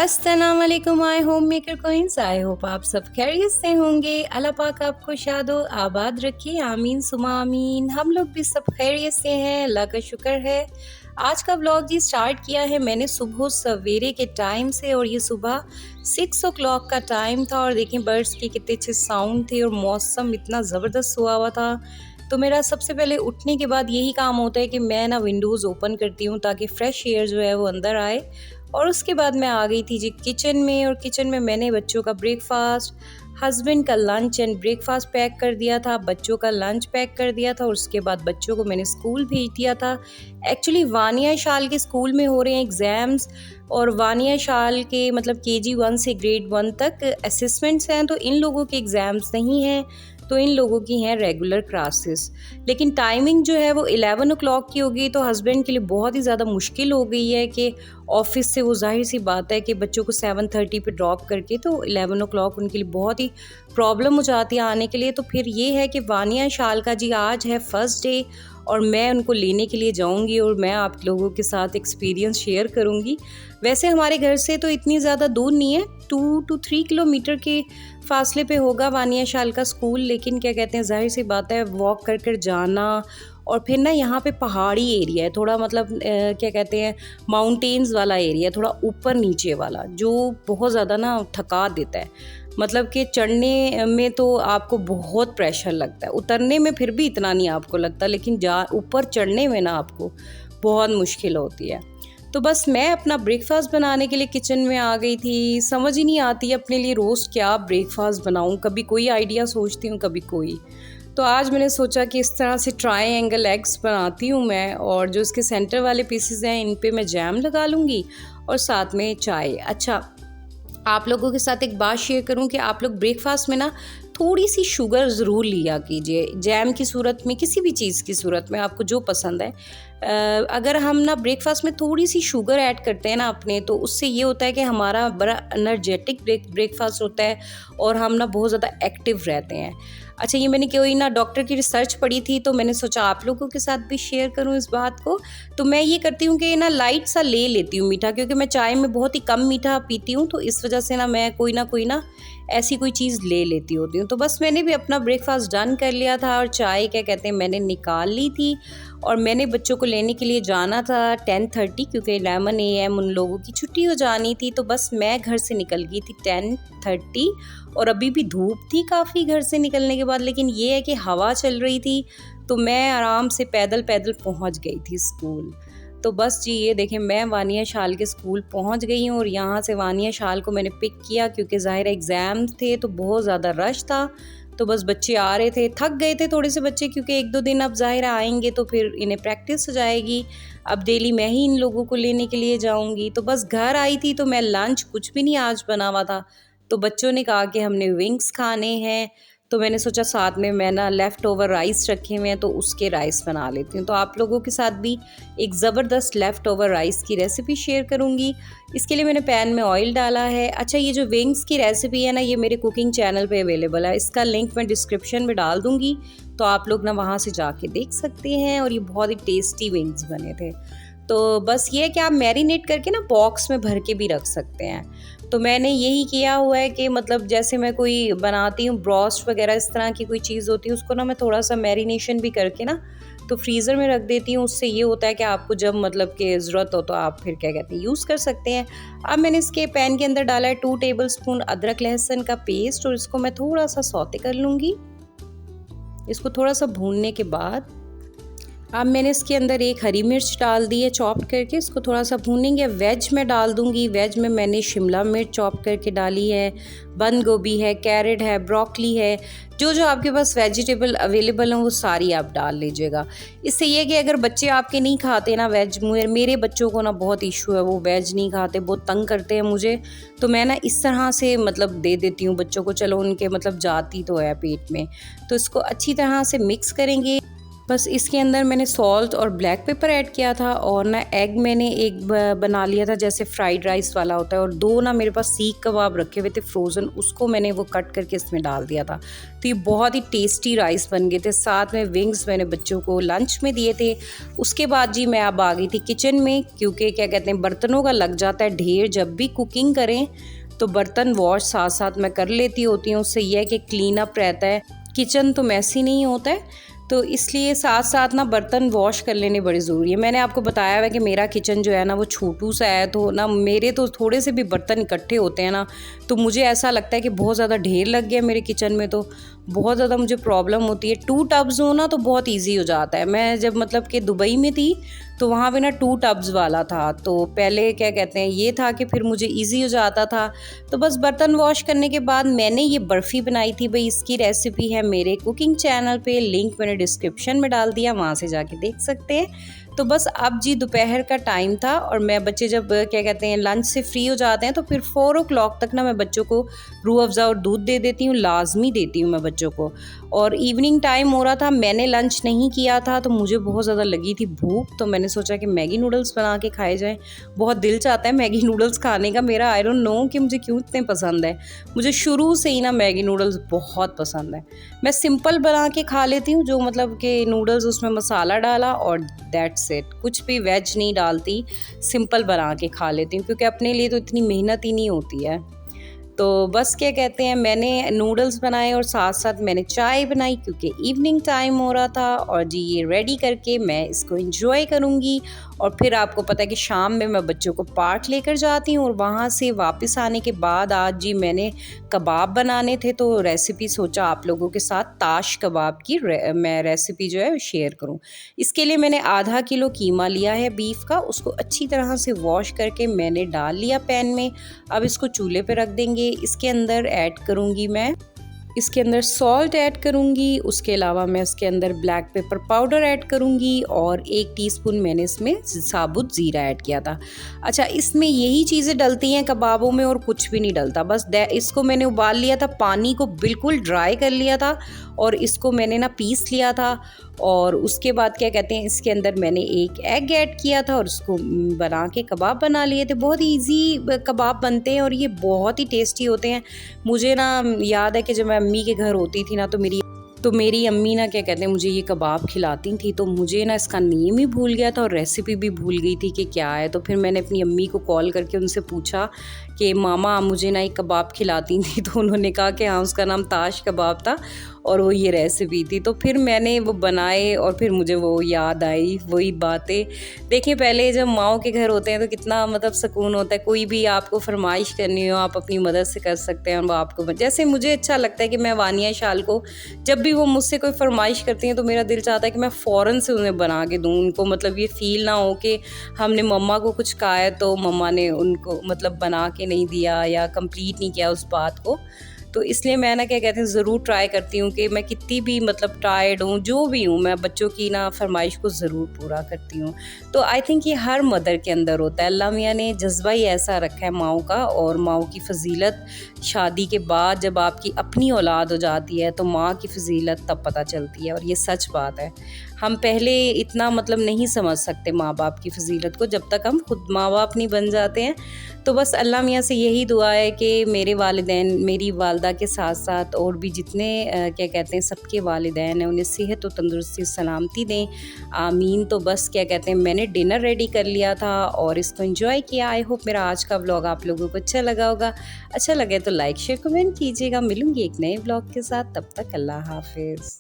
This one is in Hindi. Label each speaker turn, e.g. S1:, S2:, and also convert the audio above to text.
S1: अस्सलाम वालेकुम my home maker queens. I hope आप सब खैरियत से होंगे। अल्लाह पाक आपको शादो आबाद रखे, आमीन सुमा आमीन। हम लोग भी सब खैरियत से हैं, अल्लाह का शुक्र है। आज का व्लॉग जी स्टार्ट किया है मैंने सुबह सवेरे के टाइम से, और ये सुबह 6 o'clock का टाइम था। और देखें बर्ड्स के कितने अच्छे साउंड थे और मौसम इतना ज़बरदस्त हुआ था। तो मेरा सबसे पहले उठने के बाद यही काम होता है कि मैं ना विंडोज़ ओपन करती हूँ ताकि फ़्रेश एयर जो है वो अंदर आए। और उसके बाद मैं आ गई थी जी किचन में, और किचन में मैंने बच्चों का ब्रेकफास्ट, हस्बैंड का लंच एंड ब्रेकफास्ट पैक कर दिया था, बच्चों का लंच पैक कर दिया था। और उसके बाद बच्चों को मैंने स्कूल भेज दिया था। एक्चुअली वानिया शाल के स्कूल में हो रहे हैं एग्ज़ाम्स, और वानिया शाल के मतलब KG 1 से ग्रेड 1 तक असेसमेंट्स हैं, तो इन लोगों के एग्ज़ाम्स नहीं हैं, तो इन लोगों की हैं रेगुलर क्लासेस। लेकिन टाइमिंग जो है वो 11 o'clock की हो गई, तो हस्बैंड के लिए बहुत ही ज़्यादा मुश्किल हो गई है कि ऑफिस से वो जाहिर सी बात है कि बच्चों को 7:30 पे ड्रॉप करके, तो 11 o'clock उनके लिए बहुत ही प्रॉब्लम हो जाती है आने के लिए। तो फिर ये है कि वानिया शाल का जी आज है फर्स्ट डे, और मैं उनको लेने के लिए जाऊंगी और मैं आप लोगों के साथ एक्सपीरियंस शेयर करूंगी। वैसे हमारे घर से तो इतनी ज़्यादा दूर नहीं है, 2 to 3 किलोमीटर के फासले पे होगा वानिया शाल का स्कूल। लेकिन क्या कहते हैं, जाहिर सी बात है वॉक कर कर जाना, और फिर ना यहाँ पे पहाड़ी एरिया है थोड़ा, मतलब क्या कहते हैं माउंटेन्स वाला एरिया, थोड़ा ऊपर नीचे वाला, जो बहुत ज़्यादा ना थका देता है। मतलब कि चढ़ने में तो आपको बहुत प्रेशर लगता है, उतरने में फिर भी इतना नहीं आपको लगता, लेकिन ऊपर चढ़ने में ना आपको बहुत मुश्किल होती है। तो बस मैं अपना ब्रेकफास्ट बनाने के लिए किचन में आ गई थी। समझ ही नहीं आती अपने लिए रोज़ क्या ब्रेकफास्ट बनाऊं, कभी कोई आइडिया सोचती हूँ कभी कोई। तो आज मैंने सोचा कि इस तरह से ट्रायंगल एग्स बनाती हूँ मैं, और जो इसके सेंटर वाले पीसेस हैं इन पे मैं जैम लगा लूँगी और साथ में चाय। अच्छा, आप लोगों के साथ एक बात शेयर करूं कि आप लोग ब्रेकफास्ट में ना थोड़ी सी शुगर ज़रूर लिया कीजिए, जैम की सूरत में, किसी भी चीज़ की सूरत में, आपको जो पसंद है। अगर हम ना ब्रेकफास्ट में थोड़ी सी शुगर ऐड करते हैं ना अपने, तो उससे ये होता है कि हमारा बड़ा एनर्जेटिक ब्रेकफास्ट होता है और हम ना बहुत ज़्यादा एक्टिव रहते हैं। अच्छा, ये मैंने कोई ना डॉक्टर की रिसर्च पढ़ी थी, तो मैंने सोचा आप लोगों के साथ भी शेयर करूं इस बात को। तो मैं ये करती हूँ कि ना लाइट सा ले लेती हूँ मीठा, क्योंकि मैं चाय में बहुत ही कम मीठा पीती हूँ, तो इस वजह से ना मैं कोई ना ऐसी कोई चीज़ ले लेती होती हूँ। तो बस मैंने भी अपना ब्रेकफास्ट डन कर लिया था, और चाय क्या कहते हैं मैंने निकाल ली थी, और मैंने बच्चों को लेने के लिए जाना था 10:30, क्योंकि 11 AM उन लोगों की छुट्टी हो जानी थी। तो बस मैं घर से निकल गई थी 10:30, और अभी भी धूप थी काफ़ी घर से निकलने के बाद, लेकिन ये है कि हवा चल रही थी, तो मैं आराम से पैदल पैदल पहुंच गई थी स्कूल। तो बस जी ये देखें, मैं वानिया शाल के स्कूल पहुंच गई हूँ, और यहाँ से वानिया शाल को मैंने पिक किया, क्योंकि ज़ाहिर एग्ज़ाम थे तो बहुत ज़्यादा रश था। तो बस बच्चे आ रहे थे, थक गए थे थोड़े से बच्चे, क्योंकि 1-2 दिन अब ज़ाहिर आएंगे तो फिर इन्हें प्रैक्टिस हो जाएगी। अब डेली मैं ही इन लोगों को लेने के लिए जाऊंगी। तो बस घर आई थी, तो मैं लंच कुछ भी नहीं आज बना हुआ था, तो बच्चों ने कहा कि हमने विंग्स खाने हैं, तो मैंने सोचा साथ में मैं ना लेफ़्ट ओवर राइस रखे हुए हैं, तो उसके राइस बना लेती हूँ। तो आप लोगों के साथ भी एक ज़बरदस्त लेफ़्ट ओवर राइस की रेसिपी शेयर करूँगी। इसके लिए मैंने पैन में ऑयल डाला है। अच्छा, ये जो विंग्स की रेसिपी है ना, ये मेरे कुकिंग चैनल पे अवेलेबल है, इसका लिंक मैं डिस्क्रिप्शन में डाल दूँगी, तो आप लोग ना वहाँ से जाके देख सकते हैं। और ये बहुत ही टेस्टी विंग्स बने थे। तो बस ये है कि आप मैरिनेट करके ना बॉक्स में भर के भी रख सकते हैं। तो मैंने यही किया हुआ है कि मतलब जैसे मैं कोई बनाती हूँ ब्रोस्ट वगैरह, इस तरह की कोई चीज़ होती है, उसको ना मैं थोड़ा सा मैरिनेशन भी करके ना तो फ्रीज़र में रख देती हूँ। उससे ये होता है कि आपको जब मतलब कि ज़रूरत हो तो आप फिर क्या कहते हैं यूज़ कर सकते हैं। अब मैंने इसके पैन के अंदर डाला है 2 टेबलस्पून अदरक लहसुन का पेस्ट, और इसको मैं थोड़ा सा सौते कर लूँगी। इसको थोड़ा सा भूनने के बाद अब मैंने इसके अंदर एक हरी मिर्च डाल दी है चॉप करके, इसको थोड़ा सा भूनेंगे। वेज में डाल दूंगी, वेज में मैंने शिमला मिर्च चॉप करके डाली है, बंद गोभी है, कैरेट है, ब्रोकली है, जो जो आपके पास वेजिटेबल अवेलेबल हैं वो सारी आप डाल लीजिएगा। इससे ये कि अगर बच्चे आपके नहीं खाते ना वेज, मेरे बच्चों को ना बहुत इशू है, वो वेज नहीं खाते, बहुत तंग करते हैं मुझे, तो मैं ना इस तरह से मतलब दे देती हूँ बच्चों को, चलो उनके मतलब जाती तो है पेट में। तो इसको अच्छी तरह से मिक्स करेंगे। बस इसके अंदर मैंने सॉल्ट और ब्लैक पेपर ऐड किया था और ना एग मैंने एक बना लिया था जैसे फ्राइड राइस वाला होता है, और 2 ना मेरे पास सीख कबाब रखे हुए थे फ्रोज़न, उसको मैंने वो कट करके इसमें डाल दिया था। तो ये बहुत ही टेस्टी राइस बन गए थे। साथ में विंग्स मैंने बच्चों को लंच में दिए थे। उसके बाद जी मैं अब आ गई थी किचन में, क्योंकि क्या कहते हैं बर्तनों का लग जाता है ढेर। जब भी कुकिंग करें तो बर्तन वॉश साथ साथ मैं कर लेती होती हूँ, उससे यह है कि क्लीन अप रहता है, किचन तो मैसी नहीं होता है। तो इसलिए साथ साथ ना बर्तन वॉश कर लेने बड़ी ज़रूरी है। मैंने आपको बताया हुआ है कि मेरा किचन जो है ना वो छोटू सा है, तो ना मेरे तो थोड़े से भी बर्तन इकट्ठे होते हैं ना, तो मुझे ऐसा लगता है कि बहुत ज़्यादा ढेर लग गया मेरे किचन में, तो बहुत ज़्यादा मुझे प्रॉब्लम होती है। 2 टब्स हो ना तो बहुत ईजी हो जाता है। मैं जब मतलब कि दुबई में थी तो वहाँ पे ना 2 टब्स वाला था, तो पहले क्या कहते हैं ये था कि फिर मुझे ईजी हो जाता था। तो बस बर्तन वॉश करने के बाद मैंने ये बर्फ़ी बनाई थी। भाई इसकी रेसिपी है मेरे कुकिंग चैनल पे, लिंक मैंने डिस्क्रिप्शन में डाल दिया, वहाँ से जाके देख सकते हैं। तो बस अब जी दोपहर का टाइम था और मैं बच्चे जब क्या कहते हैं लंच से फ्री हो जाते हैं तो फिर 4 o'clock तक ना मैं बच्चों को रूह अफ़ज़ा और दूध दे देती हूँ, लाजमी देती हूँ मैं बच्चों को। और इवनिंग टाइम हो रहा था, मैंने लंच नहीं किया था तो मुझे बहुत ज़्यादा लगी थी भूख, तो मैंने सोचा कि मैगी नूडल्स बना के खाए जाएँ। बहुत दिल चाहता है मैगी नूडल्स खाने का मेरा, आई डोंट नो कि मुझे क्यों इतने पसंद है। मुझे शुरू से ही ना मैगी नूडल्स बहुत पसंद है। मैं सिंपल बना के खा लेती हूँ, जो मतलब कि नूडल्स उसमें मसाला डाला और दैट्स इट, कुछ भी वेज नहीं डालती, सिंपल बना के खा लेती हूँ क्योंकि अपने लिए तो इतनी मेहनत ही नहीं होती है। तो बस क्या कहते हैं मैंने नूडल्स बनाए और साथ साथ मैंने चाय बनाई क्योंकि इवनिंग टाइम हो रहा था, और जी ये रेडी करके मैं इसको एंजॉय करूँगी। और फिर आपको पता है कि शाम में मैं बच्चों को पार्क लेकर जाती हूँ, और वहाँ से वापस आने के बाद आज जी मैंने कबाब बनाने थे, तो रेसिपी सोचा आप लोगों के साथ ताश कबाब की मैं रेसिपी जो है शेयर करूँ। इसके लिए मैंने आधा किलो कीमा लिया है बीफ का, उसको अच्छी तरह से वॉश करके मैंने डाल लिया पैन में। अब इसको चूल्हे पे रख देंगे। इसके अंदर ऐड करूँगी मैं, इसके अंदर सॉल्ट ऐड करूँगी, उसके अलावा मैं इसके अंदर ब्लैक पेपर पाउडर ऐड करूँगी और 1 टीस्पून मैंने इसमें साबुत ज़ीरा ऐड किया था। अच्छा, इसमें यही चीज़ें डलती हैं कबाबों में और कुछ भी नहीं डलता। बस इसको मैंने उबाल लिया था, पानी को बिल्कुल ड्राई कर लिया था और इसको मैंने ना पीस लिया था। और उसके बाद क्या कहते हैं इसके अंदर मैंने एक एग ऐड किया था और उसको बना के कबाब बना लिए थे। बहुत ईजी कबाब बनते हैं और ये बहुत ही टेस्टी होते हैं। मुझे ना याद है कि जब मैं अम्मी के घर होती थी ना तो मेरी अम्मी ना क्या कहते हैं मुझे ये कबाब खिलाती थी, तो मुझे ना इसका नेम ही भूल गया था और रेसिपी भी भूल गई थी कि क्या है। तो फिर मैंने अपनी अम्मी को कॉल करके उनसे पूछा कि मामा मुझे ना एक कबाब खिलाती थी, तो उन्होंने कहा कि हाँ उसका नाम ताश कबाब था और वो ये रेसिपी थी। तो फिर मैंने वो बनाए और फिर मुझे वो याद आई वही बातें। देखिए पहले जब माओ के घर होते हैं तो कितना मतलब सुकून होता है, कोई भी आपको फरमाइश करनी हो आप अपनी मदद से कर सकते हैं और वो आपको, जैसे मुझे अच्छा लगता है कि मैं वानिया शाल को जब भी वो मुझसे कोई फरमाइश करती हैं तो मेरा दिल चाहता है कि मैं फ़ौरन से उन्हें बना के दूँ। उनको मतलब ये फ़ील ना हो कि हमने मम्मा को कुछ कहा है तो मम्मा ने उनको मतलब बना के नहीं दिया या कंप्लीट नहीं किया उस बात को। तो इसलिए मैं ना क्या कहते हैं ज़रूर ट्राई करती हूँ कि मैं कितनी भी मतलब टायर्ड हूँ, जो भी हूँ, मैं बच्चों की ना फरमाइश को ज़रूर पूरा करती हूँ। तो आई थिंक ये हर मदर के अंदर होता है। अल्लाह मियाँ ने जज्बा ही ऐसा रखा है माओ का, और माओ की फ़जीलत शादी के बाद जब आपकी अपनी औलाद हो जाती है तो माँ की फ़जीलत तब पता चलती है, और ये सच बात है। हम पहले इतना मतलब नहीं समझ सकते माँ बाप की फ़जीलत को जब तक हम खुद माँ बाप नहीं बन जाते हैं। तो बस अल्लाह मियाँ से यही दुआ है कि मेरे वालिदैन, मेरी वालदा के साथ साथ और भी जितने क्या कहते हैं सबके वालिदैन हैं उन्हें सेहत और तंदुरुस्ती सलामती दें, आमीन। तो बस क्या कहते हैं मैंने डिनर रेडी कर लिया था और इसको एंजॉय किया। आई होप मेरा आज का व्लॉग आप लोगों को अच्छा लगा होगा। अच्छा लगे तो लाइक शेयर कमेंट कीजिएगा। मिलूंगी एक नए व्लॉग के साथ, तब तक अल्लाह हाफिज़।